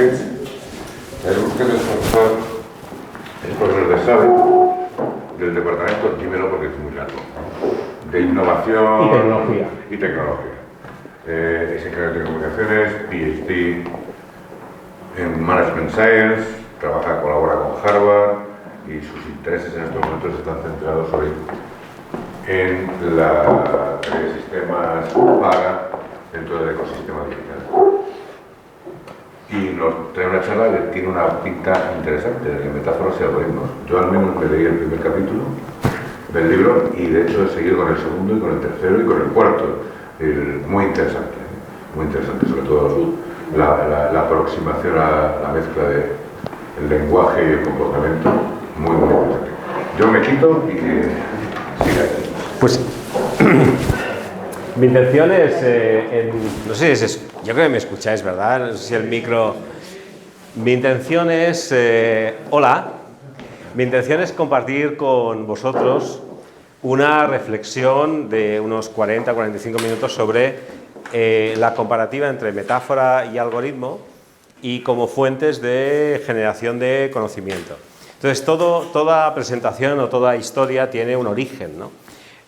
Busquets. Daniel Busquets es profesor de SADE, del departamento, dímelo porque es muy largo, de innovación y tecnología. Es ingeniero de telecomunicaciones, PhD en Management Science, colabora con Harvard y sus intereses en estos momentos están centrados hoy en la de sistemas para dentro del ecosistema digital. Y nos trae una charla que tiene una pinta interesante de metáforas y algoritmos. Yo al menos me leí el primer capítulo del libro y de hecho he seguido con el segundo y con el tercero y con el cuarto. Muy interesante, sobre todo la aproximación a la mezcla del lenguaje y el comportamiento, muy interesante. Yo me quito y que siga aquí. Pues mi intención es, no sé si es, yo creo que me escucháis, ¿verdad? No sé si el micro... Mi intención es, hola, mi intención es compartir con vosotros una reflexión de unos 40-45 minutos sobre la comparativa entre metáfora y algoritmo y como fuentes de generación de conocimiento. Entonces, toda presentación o toda historia tiene un origen, ¿no?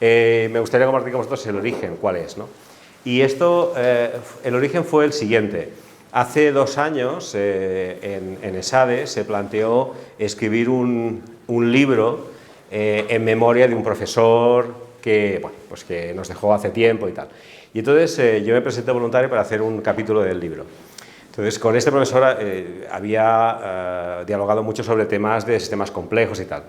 Me gustaría compartir con vosotros el origen, cuál es, ¿no? Y esto, el origen fue el siguiente. Hace 2 años, en ESADE, se planteó escribir un libro en memoria de un profesor que, bueno, pues que nos dejó hace tiempo y tal. Y entonces yo me presenté voluntario para hacer un capítulo del libro. Entonces, con este profesor había dialogado mucho sobre temas de sistemas complejos y tal.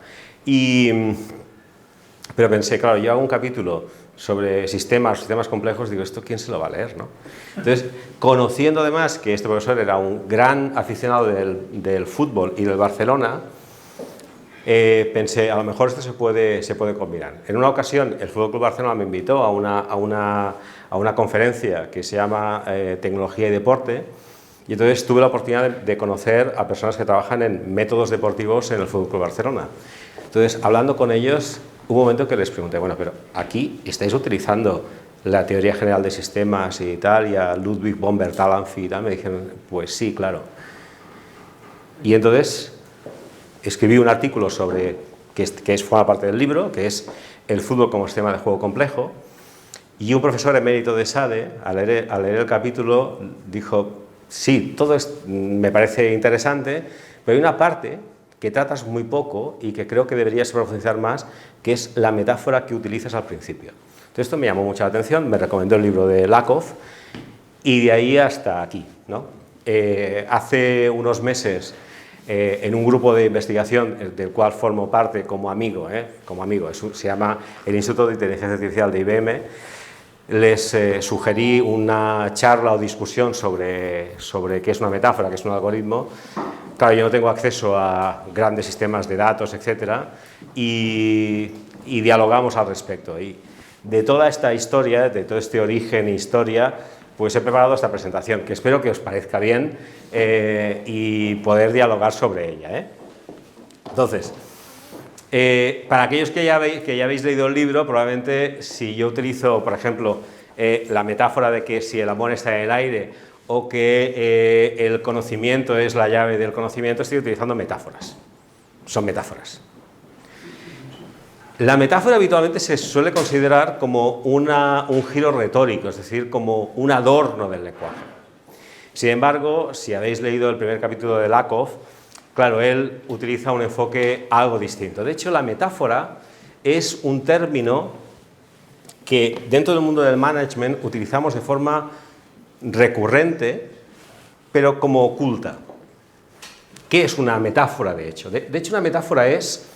Pero pensé, claro, yo hago un capítulo sobre sistemas complejos, digo, ¿esto quién se lo va a leer, no? Entonces, conociendo además que este profesor era un gran aficionado del fútbol y del Barcelona, pensé, a lo mejor esto se puede combinar. En una ocasión, el Fútbol Club Barcelona me invitó a una conferencia que se llama Tecnología y Deporte, y entonces tuve la oportunidad de conocer a personas que trabajan en métodos deportivos en el Fútbol Club Barcelona. Entonces, hablando con ellos, hubo un momento que les pregunté, bueno, pero aquí estáis utilizando la teoría general de sistemas y tal, y a Ludwig von Bertalanffy y tal, me dijeron, pues sí, claro. Y entonces escribí un artículo sobre, forma parte del libro, que es el fútbol como sistema de juego complejo, y un profesor emérito de SADE, al leer el capítulo, dijo, sí, todo me parece interesante, pero hay una parte que tratas muy poco y que creo que deberías profundizar más, que es la metáfora que utilizas al principio. Entonces esto me llamó mucho la atención, me recomendó el libro de Lakoff y de ahí hasta aquí, ¿no? Hace unos meses, en un grupo de investigación del cual formo parte como amigo, se llama el Instituto de Inteligencia Artificial de IBM, les sugerí una charla o discusión sobre qué es una metáfora, qué es un algoritmo. Claro, yo no tengo acceso a grandes sistemas de datos, etcétera, y dialogamos al respecto. Y de toda esta historia, de todo este origen e historia, pues he preparado esta presentación, que espero que os parezca bien y poder dialogar sobre ella, Entonces, para aquellos que ya habéis leído el libro, probablemente si yo utilizo, por ejemplo, la metáfora de que si el amor está en el aire o que el conocimiento es la llave del conocimiento, estoy utilizando metáforas. Son metáforas. La metáfora habitualmente se suele considerar como un giro retórico, es decir, como un adorno del lenguaje. Sin embargo, si habéis leído el primer capítulo de Lakoff, claro, él utiliza un enfoque algo distinto. De hecho, la metáfora es un término que dentro del mundo del management utilizamos de forma recurrente, pero como oculta. ¿Qué es una metáfora, de hecho? De hecho, una metáfora es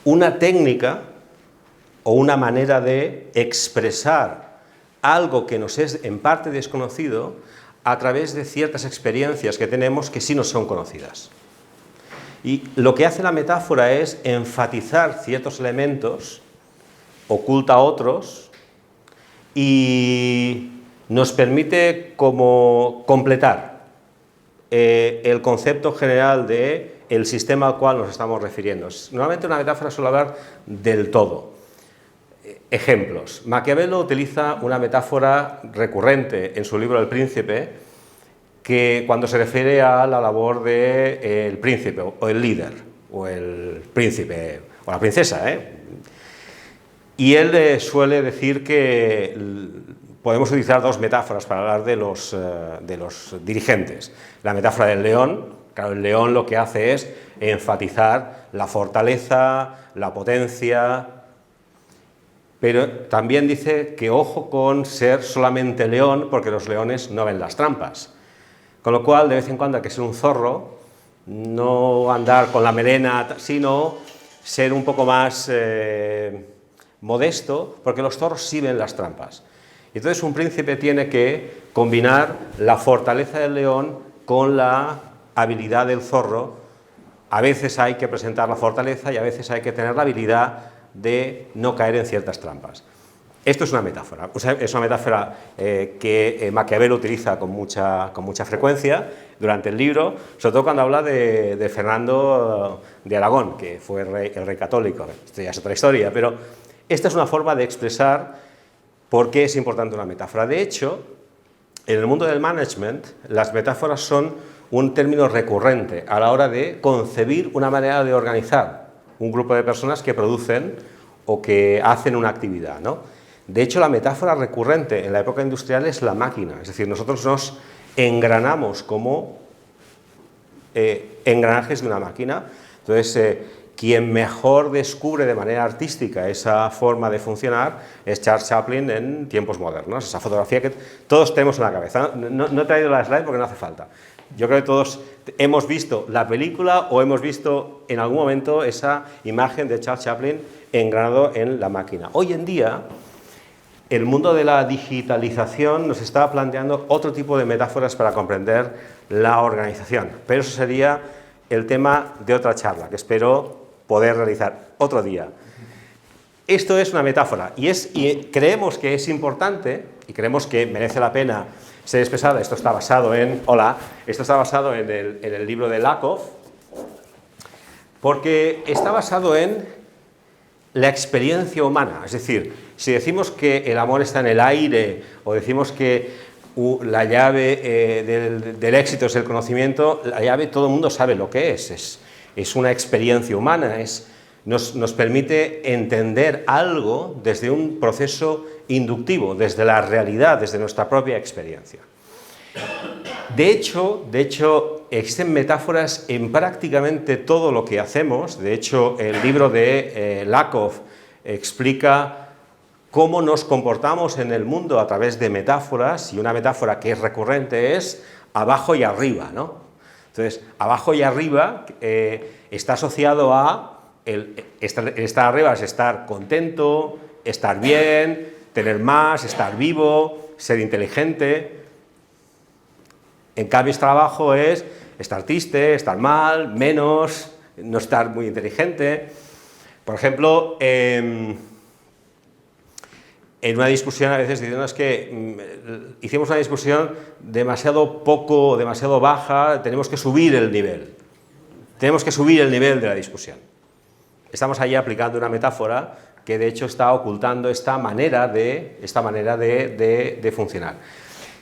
una técnica o una manera de expresar algo que nos es en parte desconocido a través de ciertas experiencias que tenemos que sí nos son conocidas. Y lo que hace la metáfora es enfatizar ciertos elementos, oculta otros y nos permite como completar el concepto general de el sistema al cual nos estamos refiriendo. Normalmente una metáfora suele hablar del todo. Ejemplos. Maquiavelo utiliza una metáfora recurrente en su libro El Príncipe, que cuando se refiere a la labor del príncipe o el líder, o el príncipe o la princesa, Y él suele decir que podemos utilizar dos metáforas para hablar de los dirigentes. La metáfora del león. Claro, el león lo que hace es enfatizar la fortaleza, la potencia, pero también dice que ojo con ser solamente león, porque los leones no ven las trampas. Con lo cual, de vez en cuando hay que ser un zorro, no andar con la melena, sino ser un poco más modesto, porque los zorros sí ven las trampas. Entonces un príncipe tiene que combinar la fortaleza del león con la habilidad del zorro. A veces hay que presentar la fortaleza y a veces hay que tener la habilidad de no caer en ciertas trampas. Esto es una metáfora, es una metáfora que Maquiavelo utiliza con mucha frecuencia durante el libro, sobre todo cuando habla de Fernando de Aragón, que fue el rey católico. Esto ya es otra historia, pero esta es una forma de expresar por qué es importante una metáfora. De hecho, en el mundo del management, las metáforas son un término recurrente a la hora de concebir una manera de organizar un grupo de personas que producen o que hacen una actividad, ¿no? De hecho, la metáfora recurrente en la época industrial es la máquina, es decir, nosotros nos engranamos como engranajes de una máquina. Entonces, quien mejor descubre de manera artística esa forma de funcionar es Charles Chaplin en tiempos modernos, esa fotografía que todos tenemos en la cabeza. No he traído la slide porque no hace falta. Yo creo que todos hemos visto la película o hemos visto en algún momento esa imagen de Charles Chaplin engranado en la máquina. Hoy en día, el mundo de la digitalización nos está planteando otro tipo de metáforas para comprender la organización, pero eso sería el tema de otra charla que espero poder realizar otro día. Esto es una metáfora y creemos que es importante y creemos que merece la pena ser expresada. Esto está basado en el libro de Lakoff, porque está basado en la experiencia humana. Es decir, si decimos que el amor está en el aire o decimos que la llave del éxito es el conocimiento, la llave todo el mundo sabe lo que es una experiencia humana, nos permite entender algo desde un proceso inductivo, desde la realidad, desde nuestra propia experiencia. De hecho, existen metáforas en prácticamente todo lo que hacemos. De hecho, el libro de Lakoff explica cómo nos comportamos en el mundo a través de metáforas, y una metáfora que es recurrente es abajo y arriba, ¿no? Entonces, abajo y arriba está asociado a estar arriba es estar contento, estar bien, tener más, estar vivo, ser inteligente. En cambio, estar abajo es estar triste, estar mal, menos, no estar muy inteligente. Por ejemplo, en una discusión a veces dicen, no, es que hicimos una discusión demasiado poco, demasiado baja, tenemos que subir el nivel. Tenemos que subir el nivel de la discusión. Estamos ahí aplicando una metáfora que de hecho está ocultando esta manera de funcionar.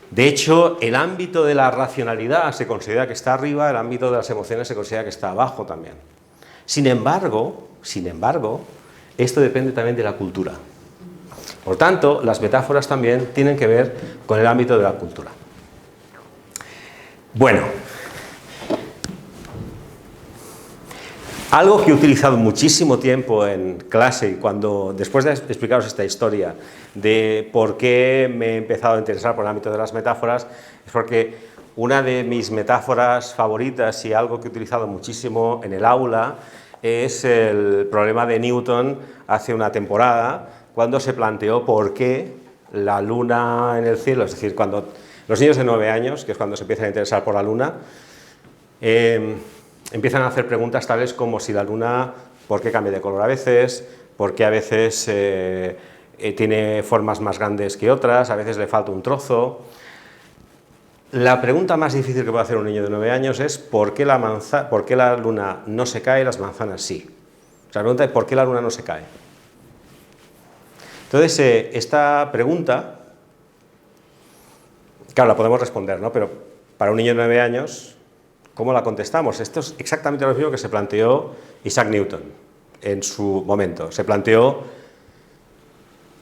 De hecho, el ámbito de la racionalidad se considera que está arriba, el ámbito de las emociones se considera que está abajo también. Sin embargo, esto depende también de la cultura. Por tanto, las metáforas también tienen que ver con el ámbito de la cultura. Bueno, algo que he utilizado muchísimo tiempo en clase, después de explicaros esta historia de por qué me he empezado a interesar por el ámbito de las metáforas, es porque una de mis metáforas favoritas y algo que he utilizado muchísimo en el aula es el problema de Newton hace una temporada, cuando se planteó por qué la luna en el cielo, es decir, cuando los niños de 9 años, que es cuando se empiezan a interesar por la luna, empiezan a hacer preguntas tales como si la luna, ¿por qué cambia de color a veces? ¿Por qué a veces tiene formas más grandes que otras? A veces le falta un trozo. La pregunta más difícil que puede hacer un niño de 9 años es ¿por qué la luna no se cae y las manzanas sí? O sea, la pregunta es ¿por qué la luna no se cae? Entonces, esta pregunta, claro, la podemos responder, ¿no? Pero para un niño de 9 años, ¿cómo la contestamos? Esto es exactamente lo mismo que se planteó Isaac Newton en su momento. Se planteó,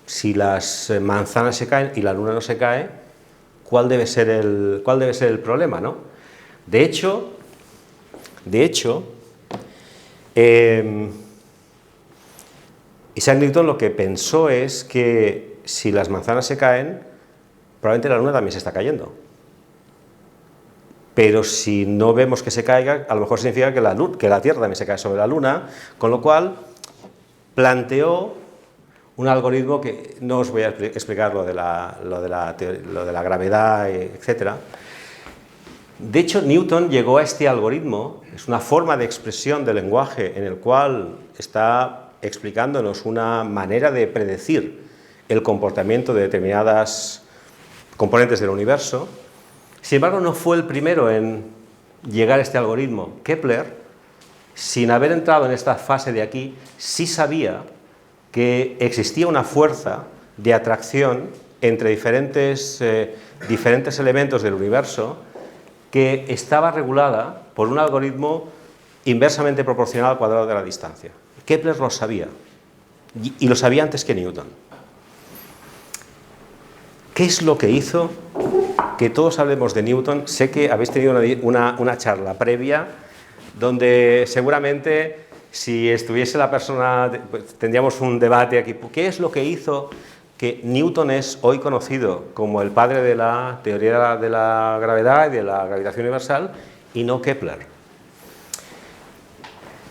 si las manzanas se caen y la luna no se cae, ¿cuál debe ser el problema, ¿no? De hecho, Isaac Newton lo que pensó es que si las manzanas se caen, probablemente la luna también se está cayendo. Pero si no vemos que se caiga, a lo mejor significa que la Tierra también se cae sobre la luna, con lo cual planteó un algoritmo que no os voy a explicar lo de la gravedad, etc. De hecho, Newton llegó a este algoritmo, es una forma de expresión del lenguaje en el cual está explicándonos una manera de predecir el comportamiento de determinadas componentes del universo. Sin embargo, no fue el primero en llegar a este algoritmo. Kepler, sin haber entrado en esta fase de aquí, sí sabía que existía una fuerza de atracción entre diferentes elementos del universo que estaba regulada por un algoritmo inversamente proporcional al cuadrado de la distancia. Kepler lo sabía, y lo sabía antes que Newton. ¿Qué es lo que hizo que todos hablemos de Newton? Sé que habéis tenido una charla previa donde seguramente, si estuviese la persona, pues, tendríamos un debate aquí. ¿Qué es lo que hizo que Newton es hoy conocido como el padre de la teoría de la gravedad y de la gravitación universal y no Kepler?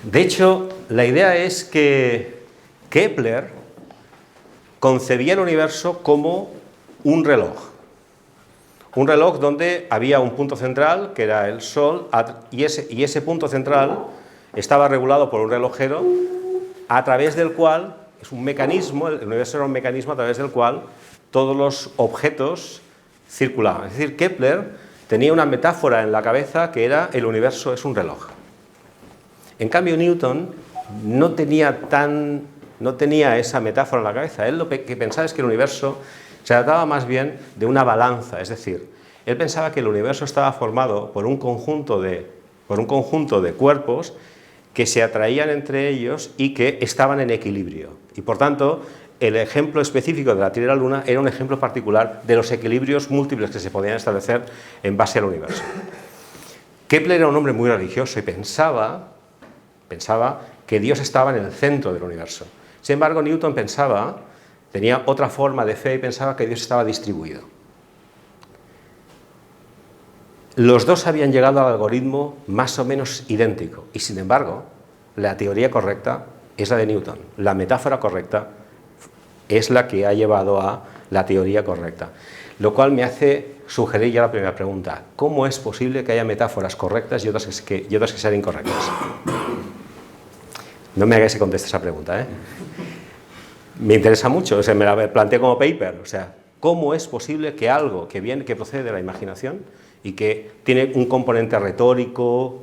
De hecho, la idea es que Kepler concebía el universo como un reloj donde había un punto central, que era el Sol, y ese punto central estaba regulado por un relojero a través del cual, es un mecanismo, el universo era un mecanismo a través del cual todos los objetos circulaban. Es decir, Kepler tenía una metáfora en la cabeza que era: el universo es un reloj. En cambio, Newton no tenía esa metáfora en la cabeza. Él lo que pensaba es que el universo se trataba más bien de una balanza, es decir, él pensaba que el universo estaba formado por un conjunto de cuerpos que se atraían entre ellos y que estaban en equilibrio. Y por tanto, el ejemplo específico de la Tierra y la Luna era un ejemplo particular de los equilibrios múltiples que se podían establecer en base al universo. Kepler era un hombre muy religioso y pensaba que Dios estaba en el centro del universo. Sin embargo, Newton tenía otra forma de fe y pensaba que Dios estaba distribuido. Los dos habían llegado al algoritmo más o menos idéntico y, sin embargo, la teoría correcta es la de Newton. La metáfora correcta es la que ha llevado a la teoría correcta. Lo cual me hace sugerir ya la primera pregunta: ¿cómo es posible que haya metáforas correctas y otras que sean incorrectas? No me hagáis que conteste esa pregunta, ¿eh? Me interesa mucho, me la planteé como paper. O sea, ¿cómo es posible que algo que procede de la imaginación y que tiene un componente retórico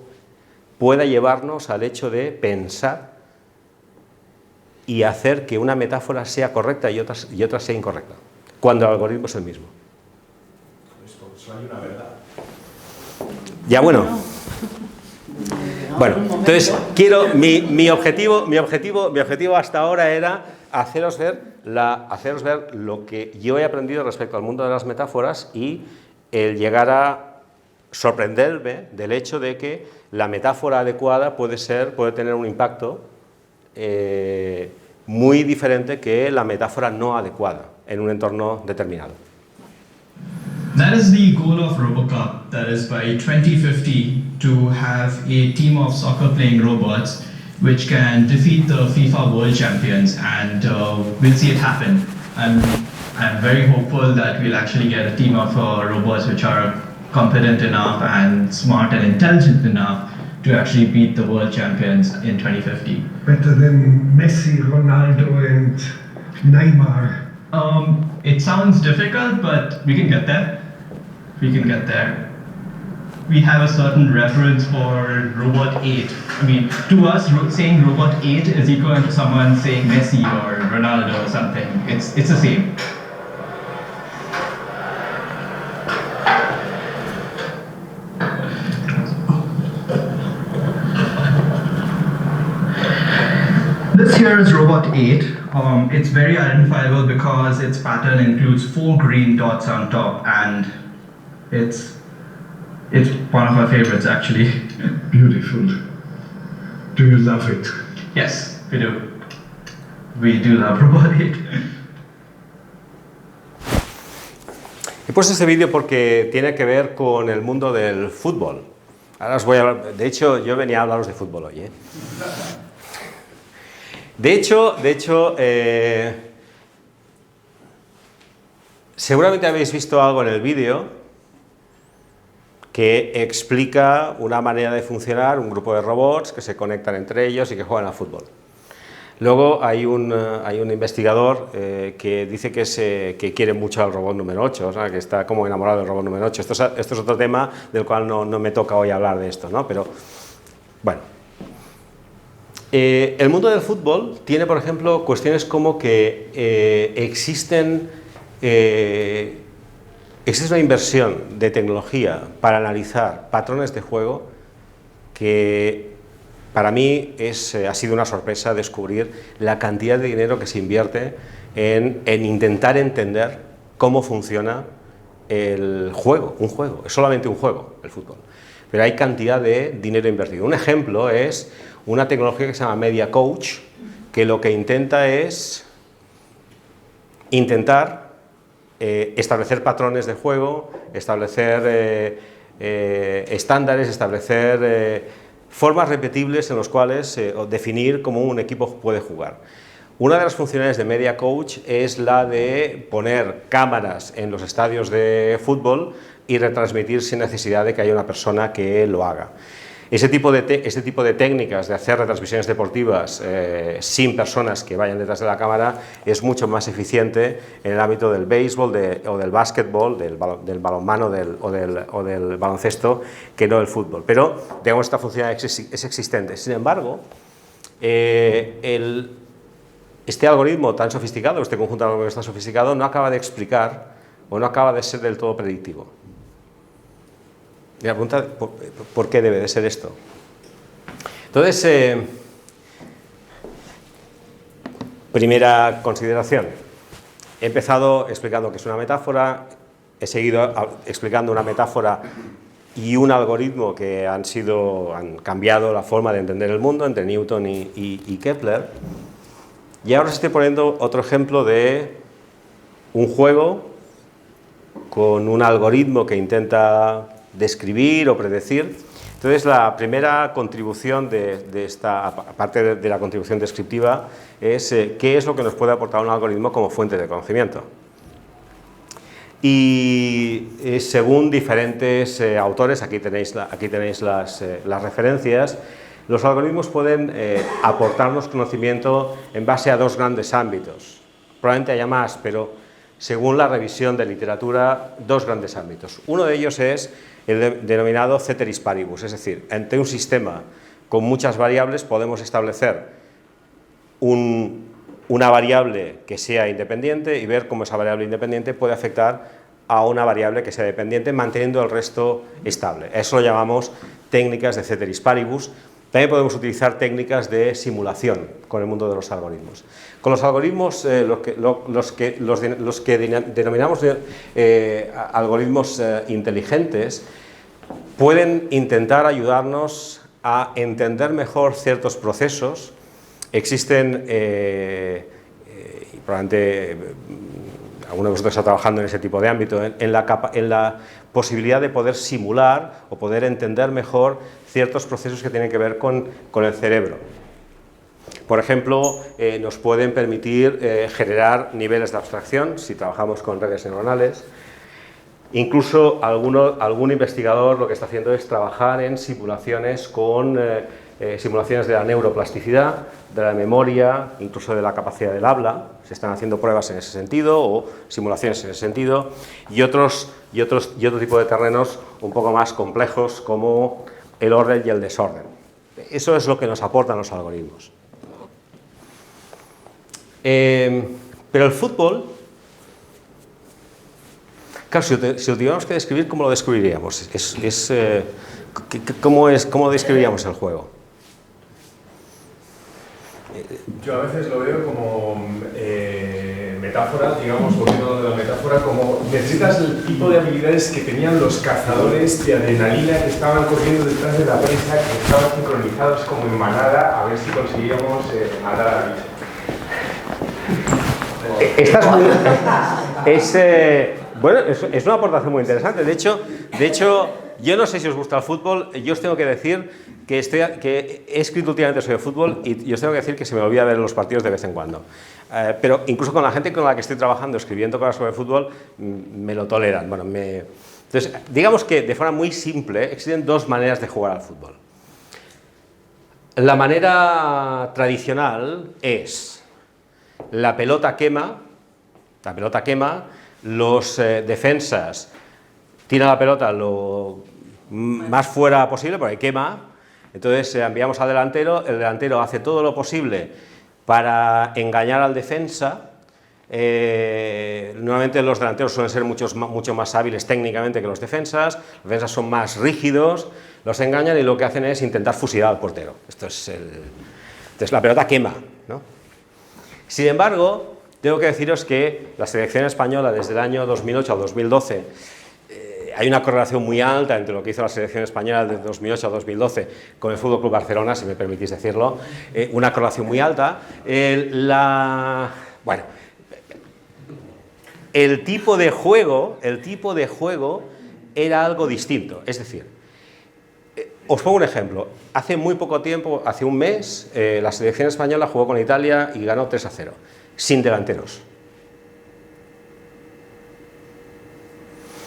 pueda llevarnos al hecho de pensar y hacer que una metáfora sea correcta y otra sea incorrecta, cuando el algoritmo es el mismo? Pues hay una verdad. Ya, bueno, entonces mi objetivo hasta ahora era haceros ver lo que yo he aprendido respecto al mundo de las metáforas y el llegar a sorprenderme del hecho de que la metáfora adecuada puede tener un impacto muy diferente que la metáfora no adecuada en un entorno determinado. That is the goal of RoboCup. That is by 2050 to have a team of soccer-playing robots which can defeat the FIFA World Champions, and we'll see it happen. I'm very hopeful that we'll actually get a team of robots which are competent enough and smart and intelligent enough to actually beat the world champions in 2050. Better than Messi, Ronaldo and Neymar. It sounds difficult, but we can get there. We can get there. We have a certain reference for Robot 8. I mean, to us, saying Robot 8 is equivalent to someone saying Messi or Ronaldo or something. It's the same. is Robot 8. It's very identifiable because its pattern includes 4 green dots on top, and it's one of our favorites actually. Beautiful. Do you love it? Yes, we do. We do love Robot 8. He puesto este vídeo porque tiene que ver con el mundo del fútbol. Ahora os voy a hablar, de hecho yo venía a hablaros de fútbol hoy. De hecho, seguramente habéis visto algo en el vídeo que explica una manera de funcionar, un grupo de robots que se conectan entre ellos y que juegan al fútbol. Luego hay un investigador que dice que quiere mucho al robot número 8, o sea, que está como enamorado del robot número 8. Esto es otro tema del cual no me toca hoy hablar de esto, ¿no? Pero, bueno. El mundo del fútbol tiene, por ejemplo, cuestiones como que existe una inversión de tecnología para analizar patrones de juego que para mí ha sido una sorpresa descubrir la cantidad de dinero que se invierte en intentar entender cómo funciona el juego, un juego, es solamente un juego, el fútbol, pero hay cantidad de dinero invertido. Un ejemplo es una tecnología que se llama Media Coach, que lo que intenta es establecer patrones de juego, establecer estándares, establecer formas repetibles en las cuales definir cómo un equipo puede jugar. Una de las funciones de Media Coach es la de poner cámaras en los estadios de fútbol y retransmitir sin necesidad de que haya una persona que lo haga. Este tipo de técnicas de hacer retransmisiones deportivas sin personas que vayan detrás de la cámara es mucho más eficiente en el ámbito del béisbol o del básquetbol, del balonmano o del baloncesto, que no del fútbol. Pero, digamos, esta funcionalidad es existente. Sin embargo, este algoritmo tan sofisticado, este conjunto de algoritmos tan sofisticado, no acaba de explicar o no acaba de ser del todo predictivo. Y la pregunta, ¿por qué debe de ser esto? Entonces, primera consideración. He empezado explicando que es una metáfora, he seguido explicando una metáfora y un algoritmo que han cambiado la forma de entender el mundo entre Newton y Kepler. Y ahora os estoy poniendo otro ejemplo de un juego con un algoritmo que intenta describir o predecir. Entonces, la primera contribución de esta, aparte de la contribución descriptiva, es qué es lo que nos puede aportar un algoritmo como fuente de conocimiento. Y según diferentes autores, aquí tenéis las referencias, los algoritmos pueden aportarnos conocimiento en base a dos grandes ámbitos. Probablemente haya más, pero según la revisión de literatura, dos grandes ámbitos. Uno de ellos es el denominado ceteris paribus, es decir, ante un sistema con muchas variables podemos establecer una variable que sea independiente y ver cómo esa variable independiente puede afectar a una variable que sea dependiente, manteniendo el resto estable. Eso lo llamamos técnicas de ceteris paribus. También podemos utilizar técnicas de simulación con el mundo de los algoritmos. Con los algoritmos, los que denominamos algoritmos inteligentes, pueden intentar ayudarnos a entender mejor ciertos procesos. Existen, y probablemente alguno de vosotros está trabajando en ese tipo de ámbito, en la posibilidad de poder simular o poder entender mejor ciertos procesos que tienen que ver con el cerebro. Por ejemplo, nos pueden permitir generar niveles de abstracción si trabajamos con redes neuronales. Incluso algún investigador lo que está haciendo es trabajar en simulaciones simulaciones de la neuroplasticidad, de la memoria, incluso de la capacidad del habla. Se están haciendo pruebas en ese sentido o simulaciones en ese sentido, y otro tipo de terrenos un poco más complejos como el orden y el desorden. Eso es lo que nos aportan los algoritmos. Pero el fútbol, claro, si lo tuviéramos que describir, ¿cómo lo describiríamos? ¿Cómo describiríamos el juego? Yo a veces lo digamos, volviendo de la metáfora, como necesitas el tipo de habilidades que tenían los cazadores de adrenalina que estaban corriendo detrás de la presa, que estaban sincronizados como en manada, a ver si conseguíamos matar a la prisa. Esta es una aportación muy interesante. De hecho, yo no sé si os gusta el fútbol, yo os tengo que decir que he escrito últimamente sobre fútbol y os tengo que decir que se me olvida ver los partidos de vez en cuando. Pero incluso con la gente con la que estoy trabajando, escribiendo cosas sobre fútbol, me lo toleran. Entonces, digamos que de forma muy simple existen dos maneras de jugar al fútbol. La manera tradicional es la pelota quema, los defensas tiran la pelota lo más fuera posible porque quema, entonces enviamos al delantero, el delantero hace todo lo posible para engañar al defensa. Normalmente los delanteros suelen ser mucho más hábiles técnicamente que los defensas son más rígidos, los engañan y lo que hacen es intentar fusilar al portero. Entonces la pelota quema, ¿no? Sin embargo, tengo que deciros que la selección española desde el año 2008 al 2012 hay una correlación muy alta entre lo que hizo la selección española desde 2008 a 2012 con el Fútbol Club Barcelona, si me permitís decirlo, una correlación muy alta. El tipo de juego era algo distinto, es decir, os pongo un ejemplo. Hace muy poco tiempo, hace un mes, la selección española jugó con Italia y ganó 3-0, sin delanteros.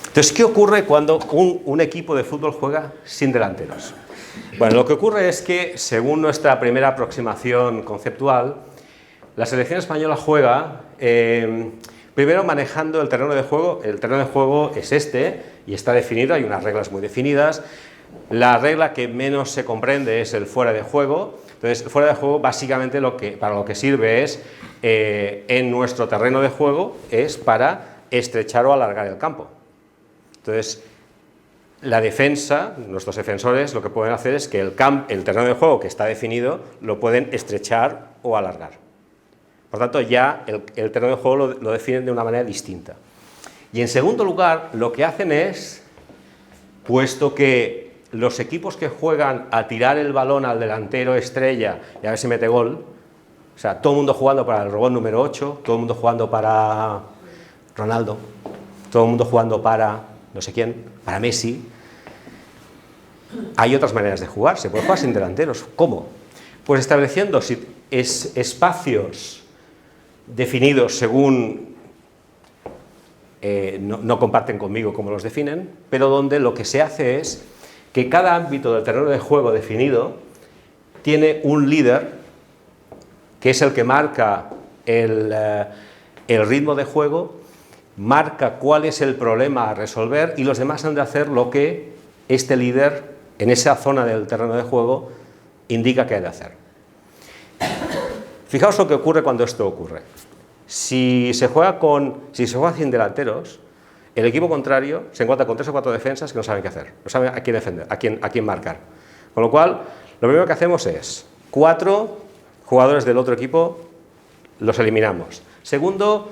Entonces, ¿qué ocurre cuando un equipo de fútbol juega sin delanteros? Bueno, lo que ocurre es que, según nuestra primera aproximación conceptual, la selección española juega primero manejando el terreno de juego. El terreno de juego es y está definido, hay unas reglas muy definidas. La regla que menos se comprende es el fuera de juego. Entonces, el fuera de juego básicamente para lo que sirve es, en nuestro terreno de juego, es para estrechar o alargar el campo. Entonces, la defensa, nuestros defensores, lo que pueden hacer es que el terreno de juego que está definido lo pueden estrechar o alargar. Por tanto, ya el terreno de juego lo definen de una manera distinta. Y en segundo lugar, lo que hacen es, puesto que los equipos que juegan a tirar el balón al delantero estrella y a ver si mete gol, o sea, todo el mundo jugando para el robot número 8, todo el mundo jugando para Ronaldo, todo el mundo jugando para no sé quién, para Messi. Hay otras maneras de jugar, se puede jugar sin delanteros. ¿Cómo? Pues estableciendo espacios definidos según, no comparten conmigo cómo los definen, pero donde lo que se hace es que cada ámbito del terreno de juego definido tiene un líder que es el que marca el ritmo de juego, marca cuál es el problema a resolver y los demás han de hacer lo que este líder en esa zona del terreno de juego indica que hay de hacer. Fijaos lo que ocurre cuando esto ocurre. Si se juega sin delanteros, el equipo contrario se encuentra con 3 o 4 defensas que no saben qué hacer, no saben a quién defender, a quién marcar. Con lo cual, lo primero que hacemos es 4 jugadores del otro equipo los eliminamos. Segundo,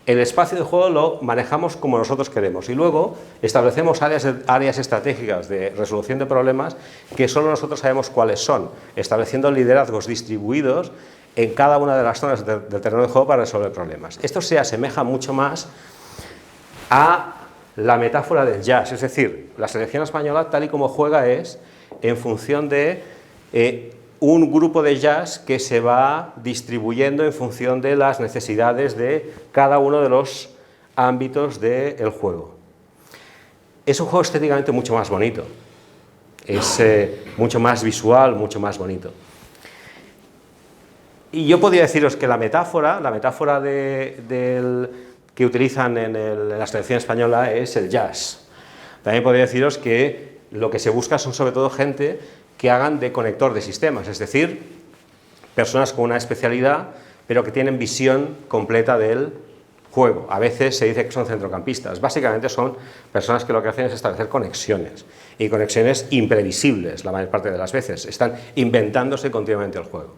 el espacio de juego lo manejamos como nosotros queremos y luego establecemos áreas estratégicas de resolución de problemas que solo nosotros sabemos cuáles son, estableciendo liderazgos distribuidos en cada una de las zonas del terreno de juego para resolver problemas. Esto se asemeja mucho más a la metáfora del jazz, es decir, la selección española tal y como juega es en función de un grupo de jazz que se va distribuyendo en función de las necesidades de cada uno de los ámbitos del juego. Es un juego estéticamente mucho más bonito, es mucho más visual, mucho más bonito. Y yo podría deciros que la metáfora que utilizan en la selección española es el jazz. También podría deciros que lo que se busca son sobre todo gente que hagan de conector de sistemas, es decir, personas con una especialidad, pero que tienen visión completa del juego. A veces se dice que son centrocampistas, básicamente son personas que lo que hacen es establecer conexiones, y conexiones imprevisibles la mayor parte de las veces, están inventándose continuamente el juego.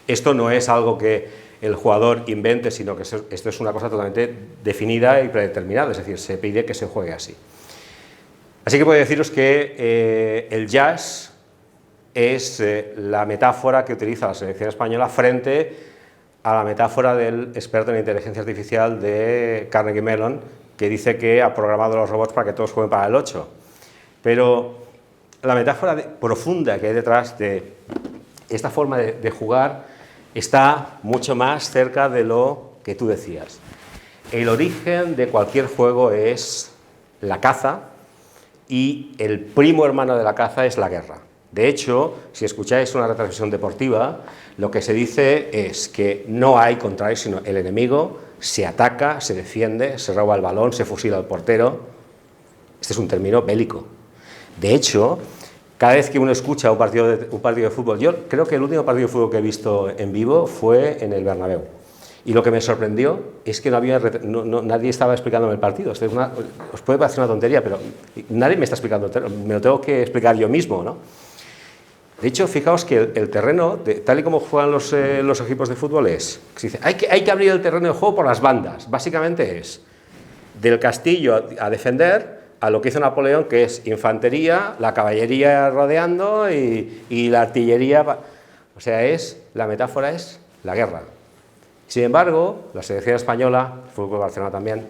Esto no es algo que el jugador invente, sino que esto es una cosa totalmente definida y predeterminada, es decir, se pide que se juegue así. Así que puedo deciros que el jazz es la metáfora que utiliza la selección española frente a la metáfora del experto en inteligencia artificial de Carnegie Mellon, que dice que ha programado los robots para que todos jueguen para el 8. Pero la metáfora profunda que hay detrás de esta forma de jugar está mucho más cerca de lo que tú decías. El origen de cualquier juego es la caza y el primo hermano de la caza es la guerra. De hecho, si escucháis una retransmisión deportiva, lo que se dice es que no hay contrario, sino el enemigo se ataca, se defiende, se roba el balón, se fusila al portero. Este es un término bélico. De hecho, cada vez que uno escucha un partido de fútbol, yo creo que el último partido de fútbol que he visto en vivo fue en el Bernabéu. Y lo que me sorprendió es que nadie estaba explicándome el partido. Os puede parecer una tontería, pero nadie me está explicando, me lo tengo que explicar yo mismo, ¿no? De hecho, fijaos que el terreno, tal y como juegan los equipos de fútbol, es que se dice, hay que abrir el terreno de juego por las bandas. Básicamente es del castillo a defender, a lo que hizo Napoleón, que es infantería, la caballería rodeando y la artillería. O sea, la metáfora es la guerra. Sin embargo, la selección española, el Fútbol Barcelona también,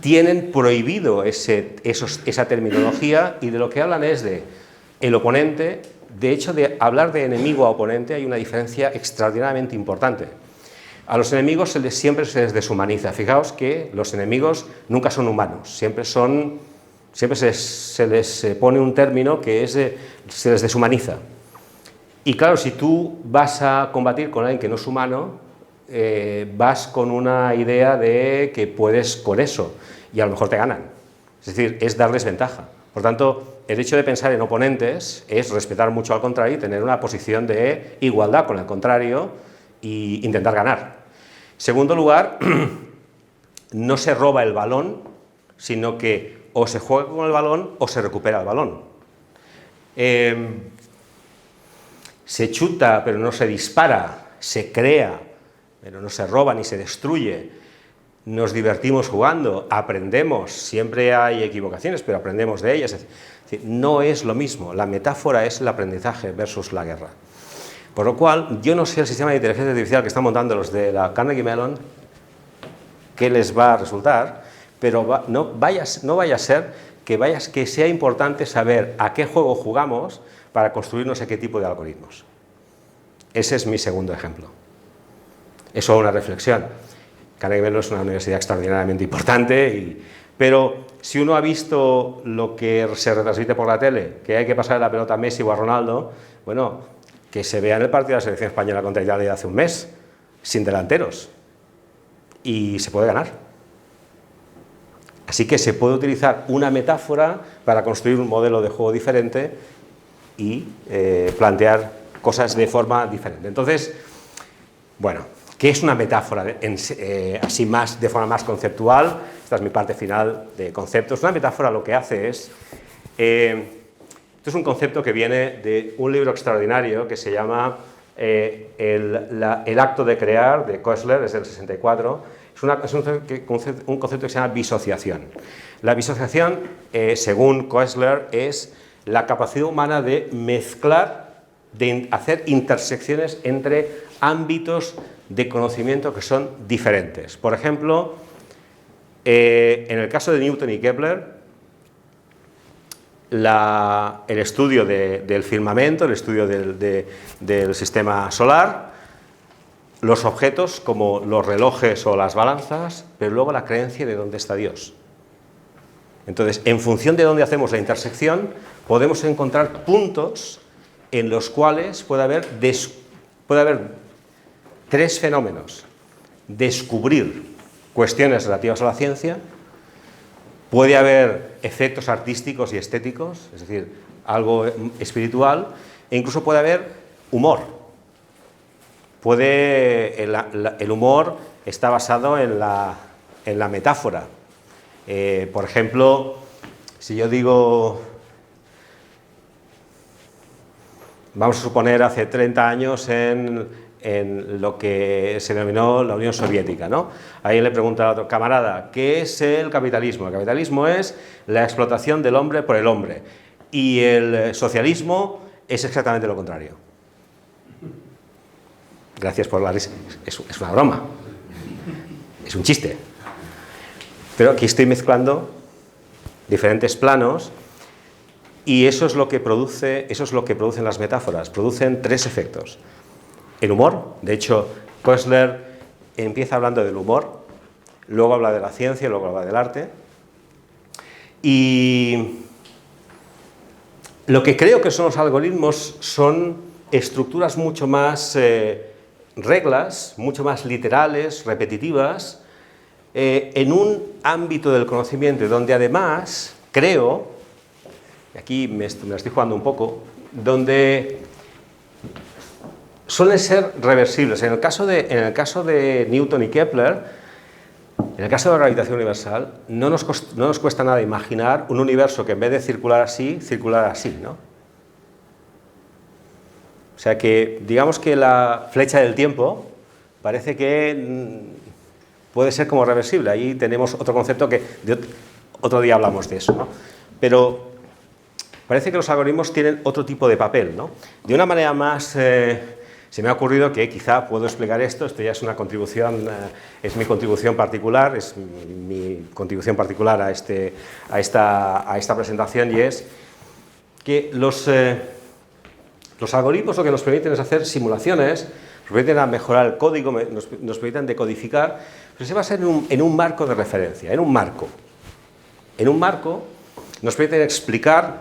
tienen prohibido esa terminología y de lo que hablan es de el oponente. De hecho, de hablar de enemigo a oponente hay una diferencia extraordinariamente importante. A los enemigos siempre se les deshumaniza. Fijaos que los enemigos nunca son humanos, siempre se les pone un término que se les deshumaniza. Y claro, si tú vas a combatir con alguien que no es humano, vas con una idea de que puedes con eso y a lo mejor te ganan. Es decir, es darles ventaja. Por tanto, el hecho de pensar en oponentes es respetar mucho al contrario y tener una posición de igualdad con el contrario e intentar ganar. Segundo lugar, no se roba el balón, sino que o se juega con el balón o se recupera el balón. Se chuta, pero no se dispara, se crea, pero no se roba ni se destruye. Nos divertimos jugando, aprendemos, siempre hay equivocaciones, pero aprendemos de ellas. Es decir, no es lo mismo, la metáfora es el aprendizaje versus la guerra. Por lo cual, yo no sé el sistema de inteligencia artificial que están montando los de la Carnegie Mellon, qué les va a resultar, pero no vaya a ser que sea importante saber a qué juego jugamos para construir no sé qué tipo de algoritmos. Ese es mi segundo ejemplo. Es solo una reflexión. Carnegie Mellon es una universidad extraordinariamente importante, pero si uno ha visto lo que se retransmite por la tele, que hay que pasar la pelota a Messi o a Ronaldo, bueno, que se vea en el partido de la selección española contra Italia de hace un mes, sin delanteros, y se puede ganar. Así que se puede utilizar una metáfora para construir un modelo de juego diferente y plantear cosas de forma diferente. Entonces, bueno, ¿qué es una metáfora así más, de forma más conceptual? Esta es mi parte final de conceptos. Una metáfora lo que hace es... esto es un concepto que viene de un libro extraordinario que se llama El acto de crear, de Koestler, es del 64. Es un concepto que se llama disociación. La disociación, según Koestler, es la capacidad humana de mezclar, de hacer intersecciones entre ámbitos de conocimiento que son diferentes. Por ejemplo, en el caso de Newton y Kepler, el estudio del firmamento, el estudio del sistema solar, los objetos como los relojes o las balanzas, pero luego la creencia de dónde está Dios. Entonces, en función de dónde hacemos la intersección, podemos encontrar puntos en los cuales puede haber tres fenómenos. Descubrir cuestiones relativas a la ciencia, puede haber efectos artísticos y estéticos, es decir, algo espiritual, e incluso puede haber humor. El humor está basado en la metáfora. Por ejemplo, si yo digo, vamos a suponer hace 30 años en en lo que se denominó la Unión Soviética, ¿no? Ahí le pregunta a otro camarada, ¿qué es el capitalismo? El capitalismo es la explotación del hombre por el hombre, y el socialismo es exactamente lo contrario. Gracias por la risa. Es una broma, es un chiste. Pero aquí estoy mezclando diferentes planos, y eso es lo que producen las metáforas. Producen tres efectos. El humor, de hecho, Koestler empieza hablando del humor, luego habla de la ciencia, luego habla del arte. Y lo que creo que son los algoritmos son estructuras mucho más reglas, mucho más literales, repetitivas, en un ámbito del conocimiento donde además creo, y aquí me la estoy jugando un poco, donde suelen ser reversibles. En el caso de Newton y Kepler, en el caso de la gravitación universal, no nos cuesta nada imaginar un universo que en vez de circular así, circulara así, ¿no? O sea que, digamos que la flecha del tiempo parece que puede ser como reversible. Ahí tenemos otro concepto que otro día hablamos de eso, ¿no? Pero parece que los algoritmos tienen otro tipo de papel, ¿no? De una manera más, se me ha ocurrido que quizá puedo explicar esto ya es una contribución, es mi contribución particular, es mi contribución particular a esta presentación, y es que los algoritmos lo que nos permiten es hacer simulaciones, nos permiten mejorar el código, nos permiten decodificar, pero se basa en un marco de referencia, en un marco. En un marco nos permiten explicar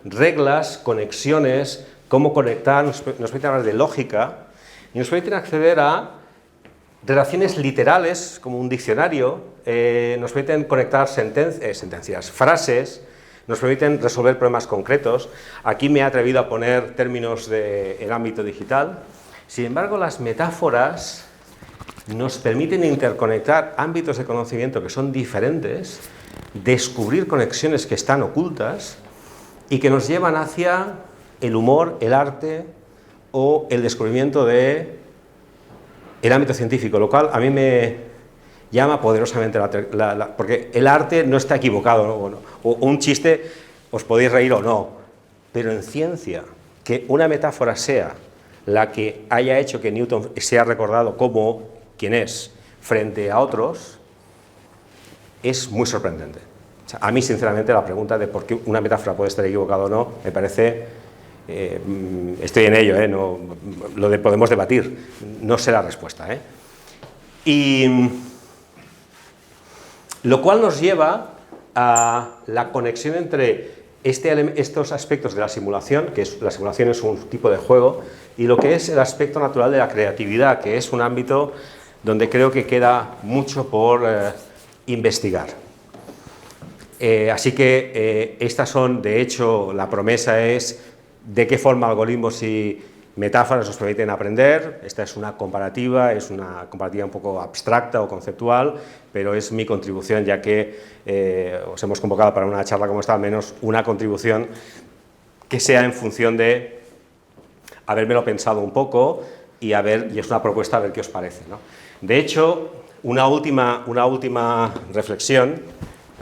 reglas, conexiones, cómo conectar, nos permiten hablar de lógica, y nos permiten acceder a relaciones literales, como un diccionario, nos permiten conectar sentencias, frases, nos permiten resolver problemas concretos. Aquí me he atrevido a poner términos del ámbito digital. Sin embargo, las metáforas nos permiten interconectar ámbitos de conocimiento que son diferentes, descubrir conexiones que están ocultas y que nos llevan hacia el humor, el arte o el descubrimiento del ámbito científico, lo cual a mí me llama poderosamente porque el arte no está equivocado, ¿no? O un chiste os podéis reír o no, pero en ciencia, que una metáfora sea la que haya hecho que Newton sea recordado como quien es frente a otros, es muy sorprendente. O sea, a mí, sinceramente, la pregunta de por qué una metáfora puede estar equivocada o no, me parece, estoy en ello, no, podemos debatir, no sé la respuesta. Y lo cual nos lleva a la conexión entre estos aspectos de la simulación, que la simulación es un tipo de juego, y lo que es el aspecto natural de la creatividad, que es un ámbito donde creo que queda mucho por investigar. Así que estas son, de hecho, la promesa es de qué forma algoritmos y metáforas nos permiten aprender. Esta es una comparativa un poco abstracta o conceptual, pero es mi contribución, ya que os hemos convocado para una charla como esta, al menos una contribución que sea en función de habérmelo pensado un poco y es una propuesta a ver qué os parece, ¿no? De hecho, una última reflexión,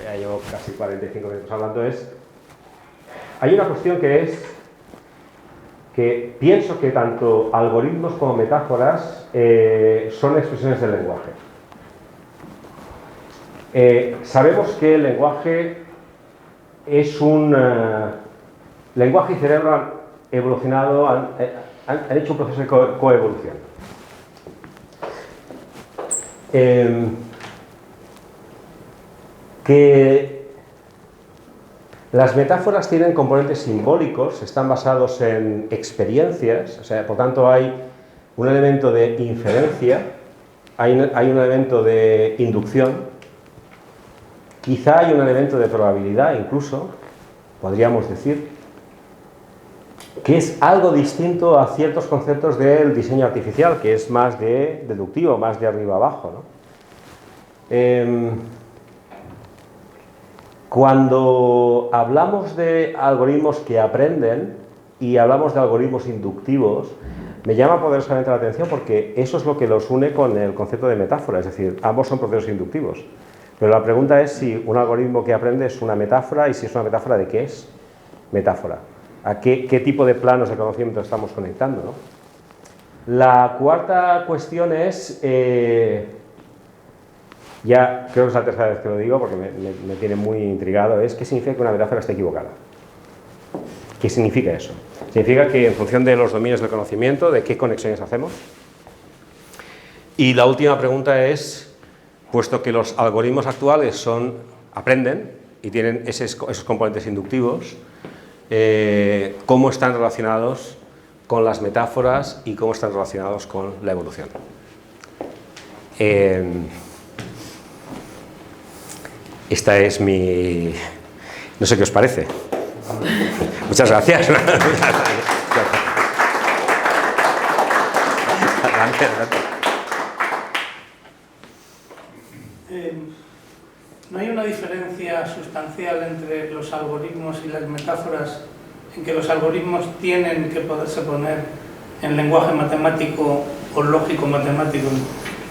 ya llevo casi 45 minutos hablando, hay una cuestión que pienso que tanto algoritmos como metáforas son expresiones del lenguaje. Sabemos que el lenguaje es lenguaje y cerebro han evolucionado, han hecho un proceso de coevolución. Que las metáforas tienen componentes simbólicos, están basados en experiencias, o sea, por tanto hay un elemento de inferencia, hay un elemento de inducción, quizá hay un elemento de probabilidad incluso, podríamos decir, que es algo distinto a ciertos conceptos del diseño artificial, que es más de deductivo, más de arriba abajo, ¿no? Cuando hablamos de algoritmos que aprenden y hablamos de algoritmos inductivos, me llama poderosamente la atención porque eso es lo que los une con el concepto de metáfora, es decir, ambos son procesos inductivos. Pero la pregunta es si un algoritmo que aprende es una metáfora y si es una metáfora, ¿de qué es metáfora? ¿A qué tipo de planos de conocimiento estamos conectando, ¿no? La cuarta cuestión es, ya creo que es la tercera vez que lo digo porque me tiene muy intrigado, es ¿qué significa que una metáfora esté equivocada? ¿Qué significa eso? Significa que en función de los dominios del conocimiento, ¿de qué conexiones hacemos? Y la última pregunta es, puesto que los algoritmos actuales aprenden y tienen esos componentes inductivos, ¿cómo están relacionados con las metáforas y cómo están relacionados con la evolución? Esta es mi... no sé qué os parece. Muchas gracias. ¿No hay una diferencia sustancial entre los algoritmos y las metáforas en que los algoritmos tienen que poderse poner en lenguaje matemático o lógico matemático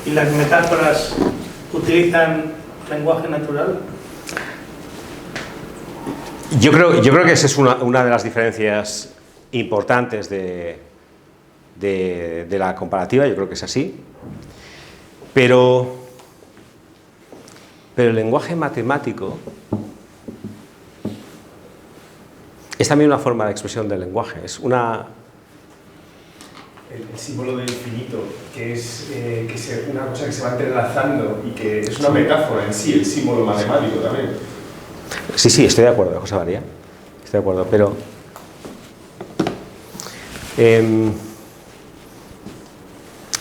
y las metáforas utilizan lenguaje natural? Yo creo que esa es una de las diferencias importantes de la comparativa, yo creo que es así, pero el lenguaje matemático es también una forma de expresión del lenguaje, es una... El símbolo del infinito, que es una cosa que se va entrelazando y que es una metáfora en sí, el símbolo matemático también. Sí, estoy de acuerdo, José María, estoy de acuerdo, pero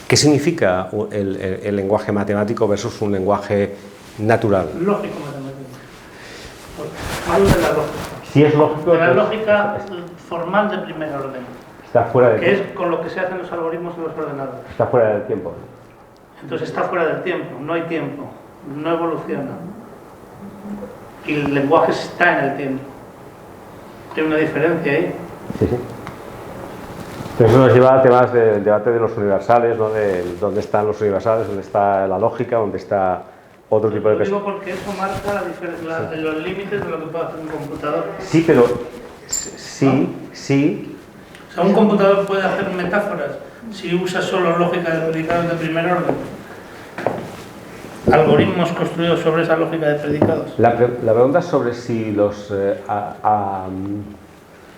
¿qué significa el lenguaje matemático versus un lenguaje natural? Lógico matemático. Hablo de la lógica. Si es lógico, de la lógica formal de primer orden. Está fuera del tiempo. Que es con lo que se hacen los algoritmos en los ordenadores. Está fuera del tiempo. Entonces está fuera del tiempo, no hay tiempo, no evoluciona. Y el lenguaje está en el tiempo. Hay una diferencia ahí. Sí. Pero eso nos lleva a temas del debate de los universales, ¿no? De dónde están los universales, dónde está la lógica, dónde está otro tipo de... Lo digo porque eso marca los límites de lo que puede hacer un computador. Sí, pero... Sí. O sea, un computador puede hacer metáforas si usa solo lógica de predicados de primer orden. Algoritmos construidos sobre esa lógica de predicados. La pregunta es sobre si los...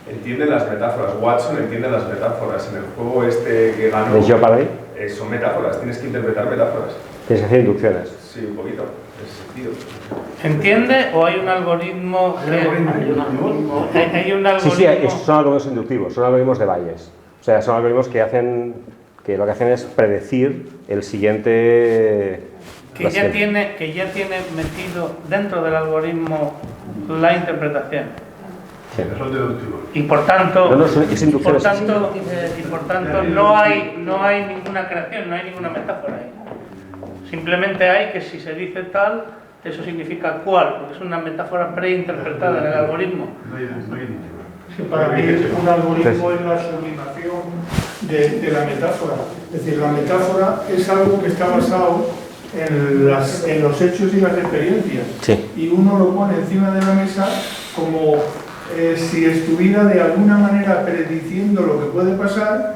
Entienden las metáforas. Watson entiende las metáforas. En el juego este que ganó... ¿De Jeopardy? Son metáforas. Tienes que interpretar metáforas. Tienes que hacer inducciones. Sí, un poquito. En ese sentido. ¿Entiende o hay un algoritmo? Hay un algoritmo... Sí, esos son algoritmos inductivos. Son algoritmos de Bayes. O sea, son algoritmos que lo que hacen es predecir el siguiente... Que ya tiene metido dentro del algoritmo la interpretación. Sí. Son deductivos. Y por tanto, no hay ninguna creación, no hay ninguna metáfora ahí. Simplemente hay que si se dice tal, eso significa cual, porque es una metáfora preinterpretada en el algoritmo. Sí, para mí un algoritmo es la sublimación de la metáfora. Es decir, la metáfora es algo que está basado en los hechos y las experiencias. Sí. Y uno lo pone encima de la mesa como si estuviera de alguna manera prediciendo lo que puede pasar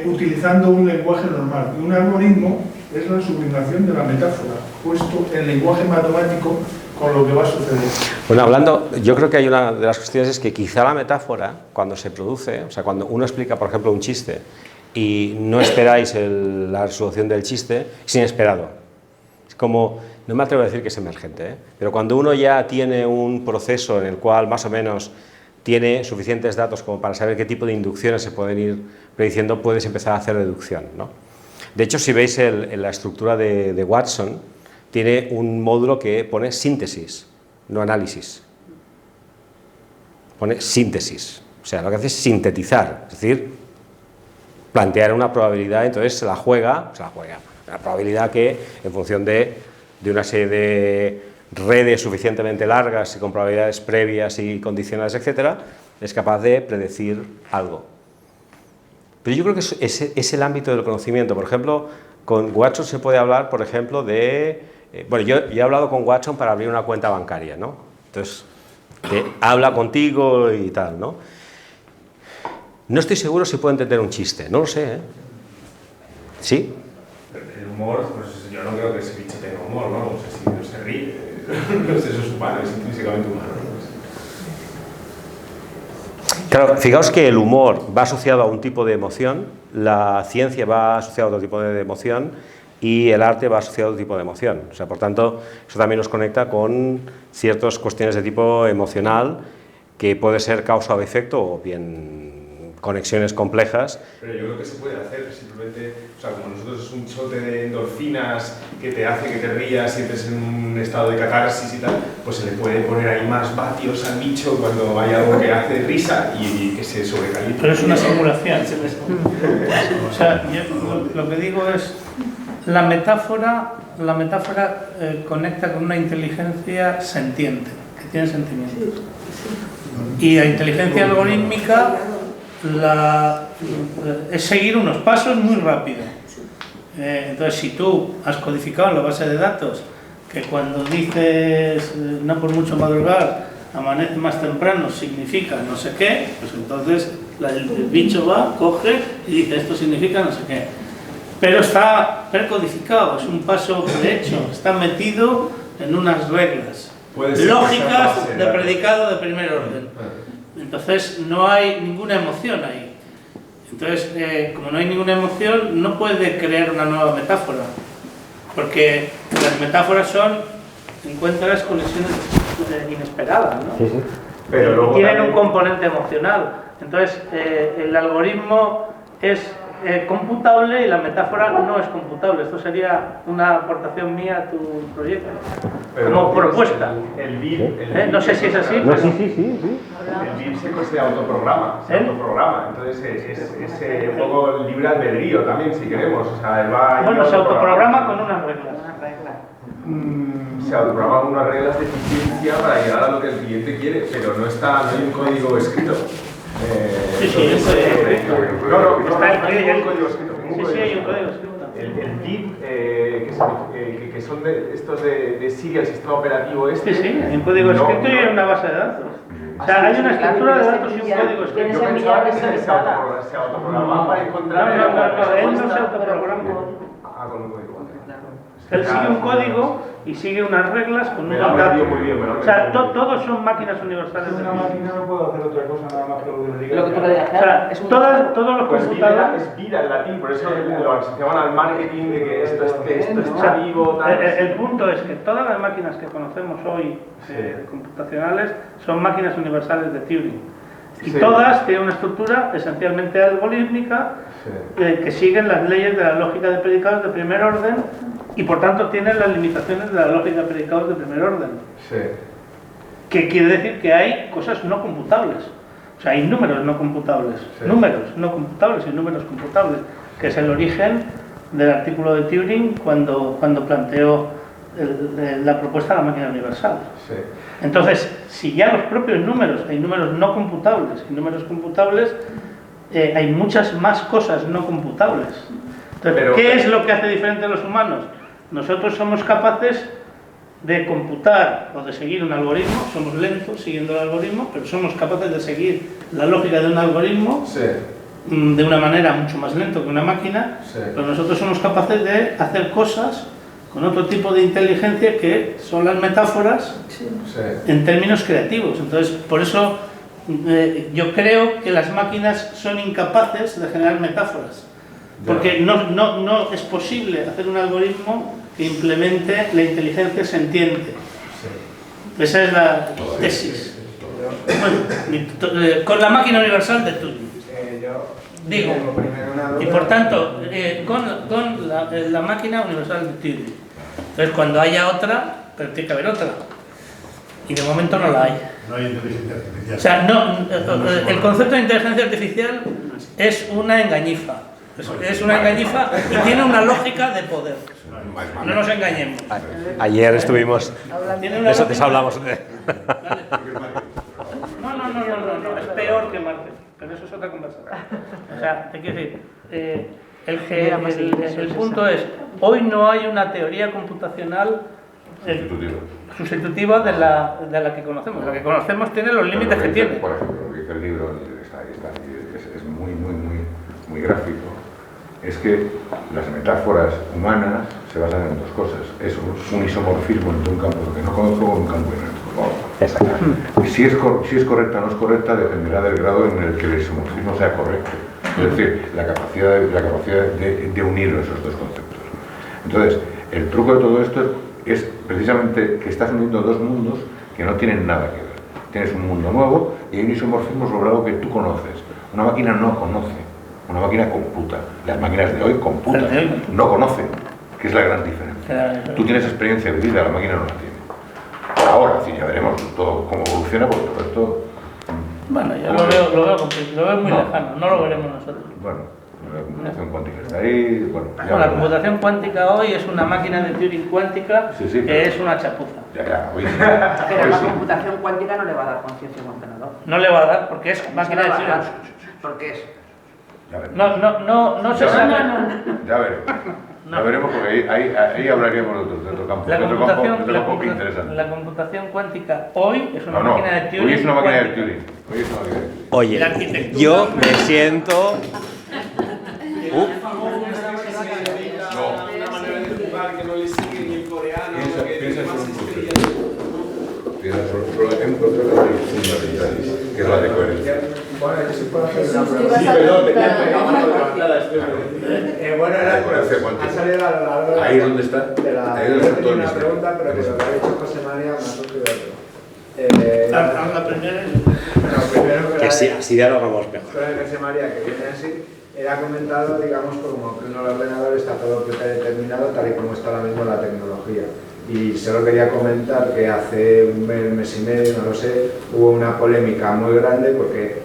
utilizando un lenguaje normal. Y un algoritmo es la sublimación de la metáfora, puesto en lenguaje matemático con lo que va a suceder. Bueno, yo creo que hay una de las cuestiones es que quizá la metáfora, cuando se produce, o sea, cuando uno explica, por ejemplo, un chiste y no esperáis la resolución del chiste, es inesperado. Es como, no me atrevo a decir que es emergente, pero cuando uno ya tiene un proceso en el cual más o menos tiene suficientes datos como para saber qué tipo de inducciones se pueden ir prediciendo, puedes empezar a hacer deducción, ¿no? De hecho, si veis la estructura de Watson, tiene un módulo que pone síntesis, no análisis. Pone síntesis, o sea, lo que hace es sintetizar, es decir, plantear una probabilidad, entonces se la juega, la probabilidad que en función de una serie de redes suficientemente largas y con probabilidades previas y condicionales, etcétera, es capaz de predecir algo. Pero yo creo que es el ámbito del conocimiento. Por ejemplo, con Watson se puede hablar, por ejemplo, de... bueno, yo he hablado con Watson para abrir una cuenta bancaria, ¿no? Entonces, habla contigo y tal, ¿no? No estoy seguro si puedo entender un chiste, no lo sé, ¿eh? ¿Sí? El humor, pues yo no creo que ese bicho tenga humor, ¿no? O sea, si no se ríe, no sé, eso es humano, es intrínsecamente humano, ¿no? Claro, fijaos que el humor va asociado a un tipo de emoción, la ciencia va asociada a otro tipo de emoción y el arte va asociado a otro tipo de emoción. O sea, por tanto, eso también nos conecta con ciertas cuestiones de tipo emocional que puede ser causa o efecto o bien conexiones complejas. Pero yo creo que se puede hacer, simplemente, o sea, como nosotros es un chote de endorfinas que te hace que te rías, sientes en un estado de catarsis y tal, pues se le puede poner ahí más vatios al bicho cuando hay algo que hace risa y que se sobrecaliente. Pero es una simulación. O sea, yo lo que digo es, la metáfora conecta con una inteligencia sentiente, que tiene sentimientos. Y la inteligencia algorítmica es seguir unos pasos muy rápido. Entonces, si tú has codificado en la base de datos que cuando dices no por mucho madrugar, amanece más temprano, significa no sé qué, pues entonces el bicho va, coge y dice esto significa no sé qué. Pero está precodificado, es un paso prehecho, está metido en unas reglas lógicas de predicado de primer orden. Entonces no hay ninguna emoción ahí. Entonces, como no hay ninguna emoción, no puede crear una nueva metáfora. Porque las metáforas encuentras conexiones inesperadas, ¿no? Sí, sí. Pero luego tienen un componente emocional. Entonces, el algoritmo es computable y la metáfora no es computable. Esto sería una aportación mía a tu proyecto. Pero como propuesta. El BIP, no sé si es así. No, pero... sí. El BIP se autoprograma, entonces es un poco libre albedrío también, si queremos. O sea, bueno, se autoprograma con unas reglas. Se autoprograma con unas reglas de eficiencia para llegar a lo que el cliente quiere, pero no hay un código escrito. Sí, hay un código escrito. Hay un código escrito. Sí, hay un código escrito. El BIP, que son estos de Siria, el sistema operativo este... Sí, hay un código escrito y hay una base de datos. O sea, hay una estructura de datos y un código escrito. Yo pensaba que se autoprogramaba para encontrar... No, él no se autoprograma. Con un código. Él sigue un código y sigue unas reglas con unos datos. O sea, todos son máquinas universales. Una máquina no puede hacer otra cosa nada más que lo que le diga. Lo que tú le digas. O sea, todos los computadores... Es vida en latín, por eso lo asociaban al marketing de que esto está vivo, tal. El punto es que todas las máquinas que conocemos hoy computacionales son máquinas universales de Turing. Y todas tienen una estructura esencialmente algorítmica que siguen las leyes de la lógica de predicados de primer orden y por tanto tienen las limitaciones de la lógica de predicados de primer orden. Que quiere decir que hay cosas no computables. O sea, hay números no computables. Números no computables y números computables, que es el origen del artículo de Turing cuando planteó la propuesta de la máquina universal. Entonces, si ya los propios números, hay números no computables y números computables, hay muchas más cosas no computables. Entonces, ¿qué es lo que hace diferente a los humanos? Nosotros somos capaces de computar o de seguir un algoritmo, somos lentos siguiendo el algoritmo, pero somos capaces de seguir la lógica de un algoritmo de una manera mucho más lento que una máquina, pero nosotros somos capaces de hacer cosas con otro tipo de inteligencia que son las metáforas en términos creativos. Entonces, por eso yo creo que las máquinas son incapaces de generar metáforas, porque no es posible hacer un algoritmo que implemente la inteligencia sentiente. Esa es la tesis. Bueno, con la máquina universal de Turing. Digo, y por tanto, con la máquina universal de Turing. Entonces, cuando haya otra, pero tiene que haber otra. Y de momento no la hay. No hay inteligencia artificial. O sea, el concepto de inteligencia artificial es una engañifa. Es una engañifa y tiene una lógica de poder. No nos engañemos. Ayer estuvimos... De eso hablamos. No, es peor que Marte. Pero eso es otra conversación. O sea, te quiero decir, el punto es, hoy no hay una teoría computacional sustitutiva de la que conocemos. La que conocemos tiene los límites que tiene. Por ejemplo, lo que dice el libro, es muy gráfico, es que las metáforas humanas se basan en dos cosas. Es un isomorfismo entre un campo que no conozco con un campo inerte. Si es correcta o no es correcta dependerá del grado en el que el isomorfismo sea correcto. Es decir, la capacidad de unir esos dos conceptos. Entonces, el truco de todo esto es precisamente que estás uniendo dos mundos que no tienen nada que ver. Tienes un mundo nuevo y hay un isomorfismo sobre algo que tú conoces. Una máquina no conoce, una máquina computa. Las máquinas de hoy computan, no conocen, que es la gran diferencia. Tú tienes experiencia de vida, la máquina no la tiene. Ahora, sí, ya veremos todo cómo evoluciona, porque todo esto... Bueno, yo lo veo muy lejano, no lo veremos nosotros. Bueno, la computación cuántica está ahí, bueno... La computación cuántica hoy es una máquina de Turing cuántica que es una chapuza. Hoy sí. Pero la computación cuántica no le va a dar conciencia a un ordenador. No le va a dar porque es máquina de Turing. ¿Por qué es? No se sabe. Ya veremos. Ya veremos porque ahí hablaríamos de otro campo. La computación cuántica hoy es una máquina de Turing. Hoy es una máquina de Turing. Oye, yo me siento... Una manera de jugar que no le sigue ni el coreano. Piensa solo ejemplo fundamentales, que es la de coherencia. Bueno, yo sí puedo hacer una Sí, pregunta. perdón, tenía la mano levantada. Bueno, ha salido a lo largo de Ahí donde está. Ahí donde está todo el una misterio. pregunta, pero por lo que ha dicho José María me ha surgido otro. La primera Primero Que así dialogamos mejor. con el José María, que viene así, él ha comentado, digamos, como que en el ordenador está todo predeterminado tal y como está ahora mismo la tecnología. Y solo quería comentar que hace un mes y medio, no lo sé, hubo una polémica muy grande porque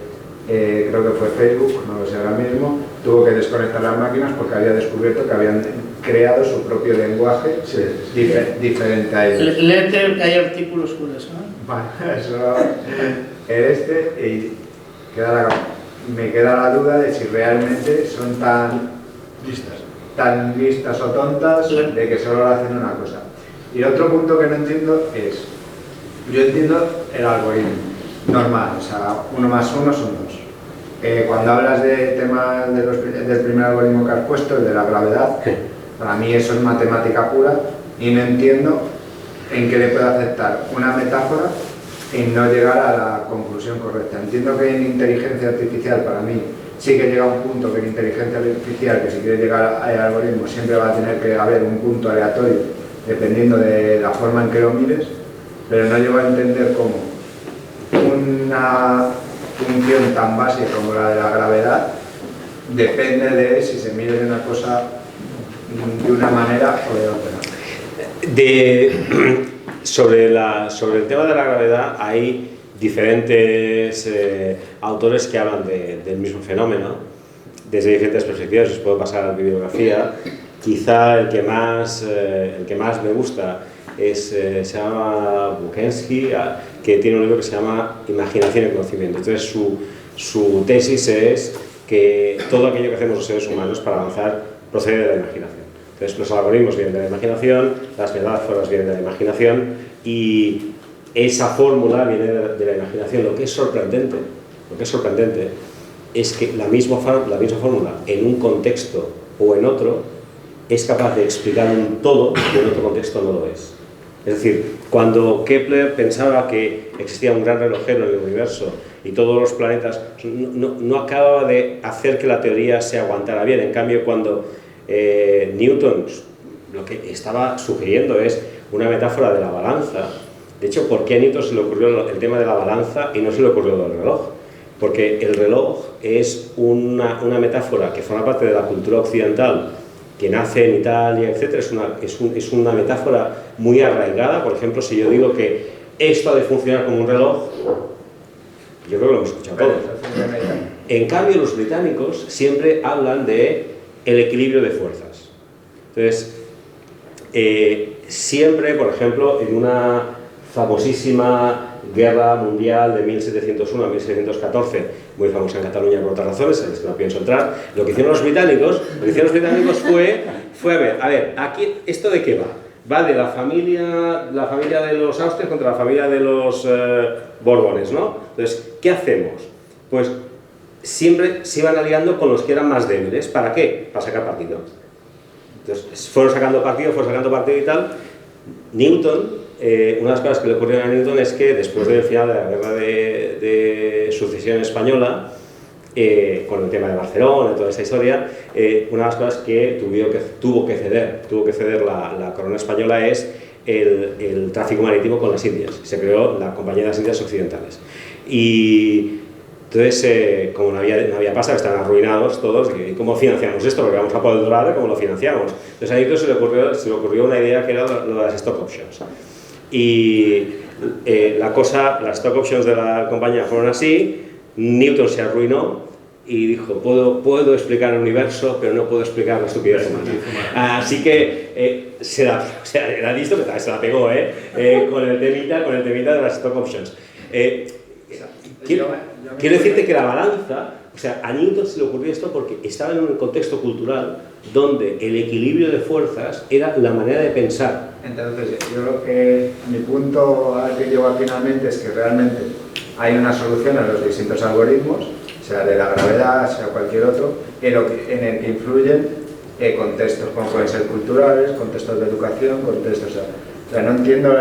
creo que fue Facebook, no lo sé ahora mismo, tuvo que desconectar las máquinas porque había descubierto que habían creado su propio lenguaje diferente a ellos. Léete que hay artículos sobre eso, ¿no? Vale, eso y me queda la duda de si realmente son tan listas o tontas de que solo hacen una cosa. Y el otro punto que no entiendo es, yo entiendo el algoritmo normal, o sea, 1 más 1 son 2. Cuando hablas de tema del primer algoritmo que has puesto, el de la gravedad, para mí eso es matemática pura y no entiendo en qué le puedo aceptar una metáfora y no llegar a la conclusión correcta. Entiendo que en inteligencia artificial, para mí, sí que llega un punto que en inteligencia artificial, que si quiere llegar al algoritmo, siempre va a tener que haber un punto aleatorio, dependiendo de la forma en que lo mires, pero no llego a entender cómo una función tan básica como la de la gravedad depende de si se mide una cosa de una manera o de otra. Sobre el tema de la gravedad hay diferentes autores que hablan del mismo fenómeno desde diferentes perspectivas. Os puedo pasar a la bibliografía. Quizá el que más me gusta se llama Bukensky, que tiene un libro que se llama Imaginación y Conocimiento. Entonces su tesis es que todo aquello que hacemos los seres humanos para avanzar procede de la imaginación. Entonces los algoritmos vienen de la imaginación, las metáforas vienen de la imaginación y esa fórmula viene de la imaginación. Lo que es sorprendente es que la misma fórmula en un contexto o en otro es capaz de explicar un todo y en otro contexto no lo es. Es decir, cuando Kepler pensaba que existía un gran relojero en el universo y todos los planetas, no acababa de hacer que la teoría se aguantara bien. En cambio, cuando Newton lo que estaba sugiriendo es una metáfora de la balanza. De hecho, ¿por qué a Newton se le ocurrió el tema de la balanza y no se le ocurrió lo del reloj? Porque el reloj es una metáfora que forma parte de la cultura occidental, que nace en Italia, etc. Es una metáfora muy arraigada. Por ejemplo, si yo digo que esto ha de funcionar como un reloj, yo creo que lo hemos escuchado todos. En cambio, los británicos siempre hablan de el equilibrio de fuerzas. Entonces, siempre, por ejemplo, en una famosísima guerra mundial de 1701 a 1714, muy famosa en Cataluña por otras razones, en las que no pienso entrar. Lo que hicieron los británicos fue a ver, aquí, ¿esto de qué va? Va de la familia de los Austrias contra la familia de los Borbones, ¿no? Entonces, ¿qué hacemos? Pues siempre se iban aliando con los que eran más débiles. ¿Para qué? Para sacar partido. Entonces, fueron sacando partido y tal. Newton, una de las cosas que le ocurrieron a Newton es que después del final de la guerra de sucesión española, con el tema de Barcelona y toda esa historia, una de las cosas que tuvo que ceder la corona española es el tráfico marítimo con las Indias. Se creó la Compañía de las Indias Occidentales. Y entonces, como no había pasta, estaban arruinados todos, ¿y cómo financiamos esto? Porque vamos a poder durar, ¿cómo lo financiamos? Entonces a Newton se le ocurrió una idea que era lo de las stock options. Y las stock options de la compañía fueron así. Newton se arruinó y dijo, puedo explicar el universo, pero no puedo explicar la estupidez humana. Así que era listo, que se la pegó con el temita de las stock options. Quiero decirte que la balanza, o sea, a Newton se le ocurrió esto porque estaba en un contexto cultural donde el equilibrio de fuerzas era la manera de pensar. Entonces, yo creo que mi punto al que llego finalmente es que realmente hay una solución a los distintos algoritmos, sea de la gravedad, sea cualquier otro, en el que influyen contextos como pueden ser culturales, contextos de educación, contextos... O sea, no entiendo,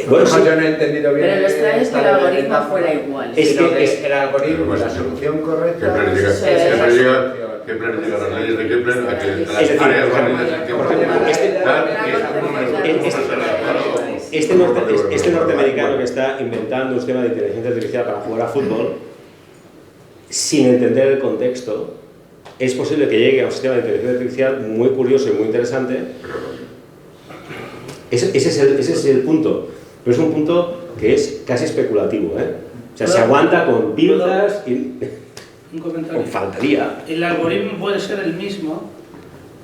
bueno, sí. Yo no he entendido bien... Pero lo extraño es que el algoritmo fuera igual. Es que el algoritmo, la solución correcta... Kepler llega a las leyes de Kepler a las áreas válidas del tiempo. Este norteamericano que está inventando un sistema de inteligencia artificial para jugar a fútbol, sin entender el contexto, es posible que llegue a un sistema de inteligencia artificial muy curioso y muy interesante. Ese es el punto, pero es un punto que es casi especulativo, O sea, se aguanta con pinzas y... Un comentario. Faltaría. El algoritmo puede ser el mismo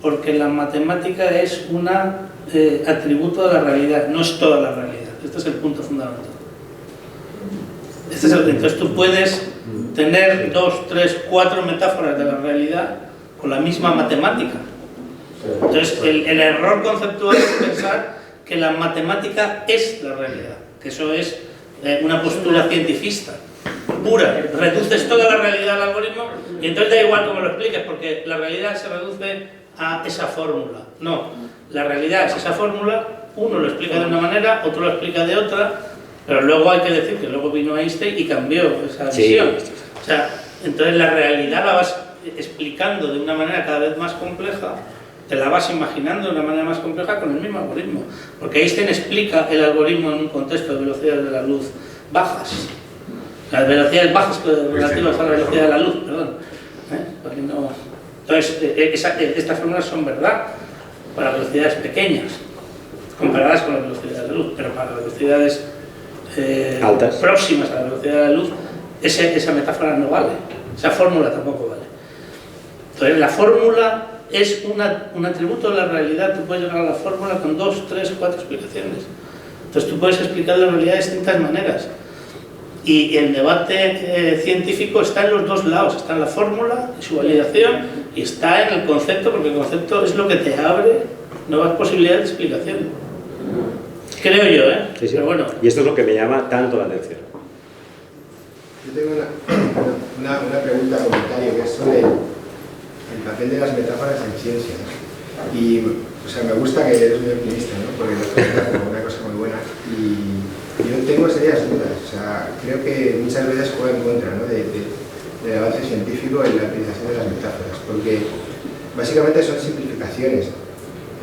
porque la matemática es un atributo de la realidad, no es toda la realidad. Este es el punto fundamental. Entonces tú puedes tener 2, 3, 4 metáforas de la realidad con la misma matemática. Entonces el error conceptual es pensar que la matemática es la realidad, que eso es una postura cientifista pura. Reduces toda la realidad al algoritmo y entonces da igual cómo lo expliques, porque la realidad se reduce a esa fórmula. No, la realidad es esa fórmula, uno lo explica de una manera, otro lo explica de otra, pero luego hay que decir que luego vino Einstein y cambió esa visión. O sea, entonces la realidad la vas explicando de una manera cada vez más compleja, te la vas imaginando de una manera más compleja con el mismo algoritmo. Porque Einstein explica el algoritmo en un contexto de velocidades de la luz bajas. Las velocidades bajas relativas a la velocidad de la luz, perdón. Porque no... Entonces, estas fórmulas son verdad para velocidades pequeñas, comparadas con la velocidad de la luz, pero para velocidades altas, próximas a la velocidad de la luz, esa metáfora no vale, esa fórmula tampoco vale. Entonces, la fórmula es un atributo de la realidad. Tú puedes llegar a la fórmula con 2, 3, 4 explicaciones. Entonces tú puedes explicar la realidad de distintas maneras. Y el debate científico está en los dos lados. Está en la fórmula y su validación, y está en el concepto, porque el concepto es lo que te abre nuevas posibilidades de explicación. Creo yo, Sí, sí. Pero bueno. Y esto es lo que me llama tanto la atención. Yo tengo una pregunta, comentario, que es sobre el papel de las metáforas en ciencia. Y, o sea, me gusta que eres muy optimista, ¿no? Porque lo presentas como una cosa muy buena. Y yo tengo serias dudas. O sea, creo que muchas veces juega en contra, ¿no? del avance científico en la utilización de las metáforas. Porque básicamente son simplificaciones.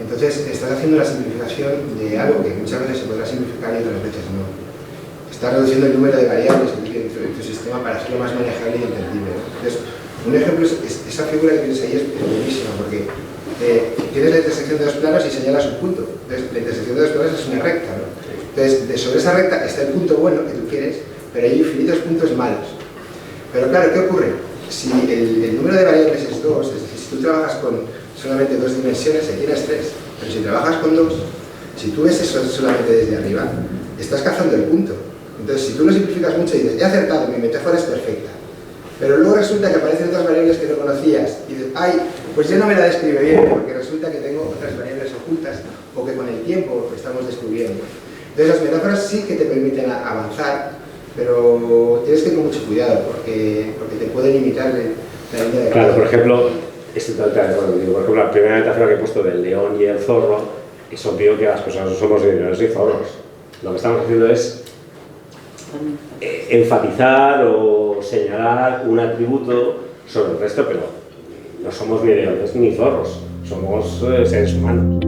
Entonces, estás haciendo la simplificación de algo que muchas veces se podrá simplificar y otras veces no. Estás reduciendo el número de variables en tu sistema para hacerlo más manejable y entendible, ¿no? Entonces, un ejemplo es esa figura que tienes ahí es buenísima, porque tienes la intersección de dos planos y señalas un punto. Entonces, la intersección de dos planos es una recta, ¿no? Entonces, sobre esa recta está el punto bueno que tú quieres, pero hay infinitos puntos malos. Pero claro, ¿qué ocurre? Si el número de variables es 2, es decir, si tú trabajas con solamente 2 dimensiones, aquí tienes 3. Pero si trabajas con 2, si tú ves eso solamente desde arriba, estás cazando el punto. Entonces, si tú lo simplificas mucho y dices, he acertado, mi metáfora es perfecta, pero luego resulta que aparecen otras variables que no conocías y dices, ay, pues ya no me la describe bien, porque resulta que tengo otras variables ocultas o que con el tiempo estamos descubriendo. Entonces, las metáforas sí que te permiten avanzar, pero tienes que ir con mucho cuidado porque te pueden limitar la línea de... Claro, por ejemplo, la primera metáfora que he puesto del león y el zorro, es obvio que las personas no somos ni leones ni zorros. Lo que estamos haciendo es enfatizar o señalar un atributo sobre el resto, pero no somos ni leones ni zorros, somos seres humanos.